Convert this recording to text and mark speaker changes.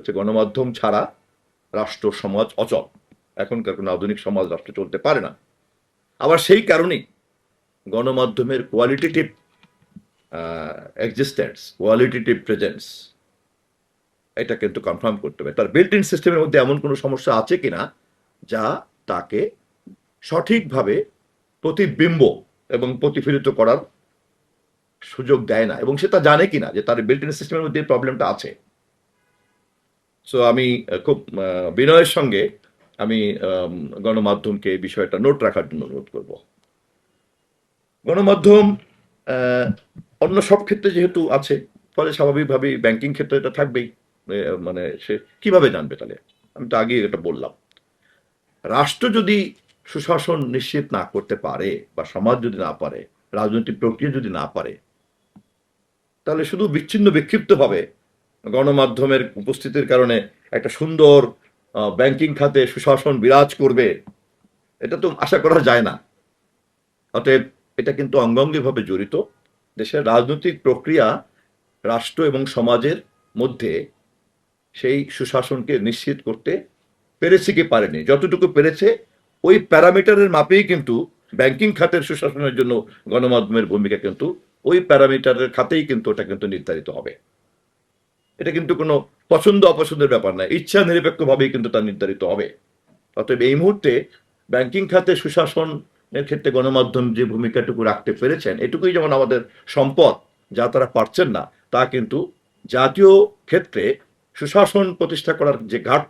Speaker 1: হচ্ছে গণমাধ্যম ছাড়া রাষ্ট্র সমাজ অচল। এখনকার কোনো আধুনিক সমাজ রাষ্ট্র চলতে পারে না। আবার সেই কারণেই গণমাধ্যমের কোয়ালিটেটিভ এক্সিস্টেন্স, কোয়ালিটেটিভ প্রেজেন্স, এটা কিন্তু কনফার্ম করতে হবে তার বিল্ট ইন সিস্টেমের মধ্যে এমন কোনো সমস্যা আছে কিনা যা তাকে সঠিকভাবে প্রতিবিম্ব এবং প্রতিফলিত করার সুযোগ দেয় না, এবং সে তা জানে কিনা যে তার বিল্ট ইন সিস্টেমের মধ্যে প্রবলেমটা আছে। সো আমি খুব বিনয়ের সঙ্গে আমি গণমাধ্যমকে এই বিষয়টা নোট রাখার জন্য অনুরোধ করব। গণমাধ্যম অন্য সব ক্ষেত্রে যেহেতু আছে, ফলে স্বাভাবিকভাবেই ব্যাংকিং ক্ষেত্রে এটা থাকবেই। মানে সে কিভাবে জানবে তাহলে? আমি তো আগেই এটা বললাম, রাষ্ট্র যদি সুশাসন নিশ্চিত না করতে পারে বা সমাজ যদি না পারে, রাজনৈতিক প্রক্রিয়া যদি না পারে, তাহলে শুধু বিচ্ছিন্ন বিক্ষিপ্তভাবে গণমাধ্যমের উপস্থিতির কারণে একটা সুন্দর ব্যাংকিং খাতে সুশাসন বিরাজ করবে, এটা তো আশা করা যায় না। অতএব এটা কিন্তু অঙ্গাঙ্গিভাবে জড়িত। দেশের রাজনৈতিক প্রক্রিয়া রাষ্ট্র এবং সমাজের মধ্যে সেই সুশাসনকে নিশ্চিত করতে পেরেছে কি পারেনি, যতটুকু পেরেছে ওই প্যারামিটারের মাপেই কিন্তু ব্যাংকিং খাতের সুশাসনের জন্য গণমাধ্যমের ভূমিকা কিন্তু ওই প্যারামিটারের খাতেই কিন্তু ওটা কিন্তু নির্ধারিত হবে। এটা কিন্তু কোনো পছন্দ অপছন্দের ব্যাপার না, ইচ্ছা নিরপেক্ষভাবেই কিন্তু তা নির্ধারিত হবে। অতএব এই মুহূর্তে ব্যাংকিং খাতে সুশাসনের ক্ষেত্রে গণমাধ্যম যে ভূমিকাটুকু রাখতে পেরেছেন, এটুকুই যেমন আমাদের সম্পদ, যা তারা পারছেন না তা কিন্তু জাতীয় ক্ষেত্রে সুশাসন প্রতিষ্ঠা করার যে ঘাটতি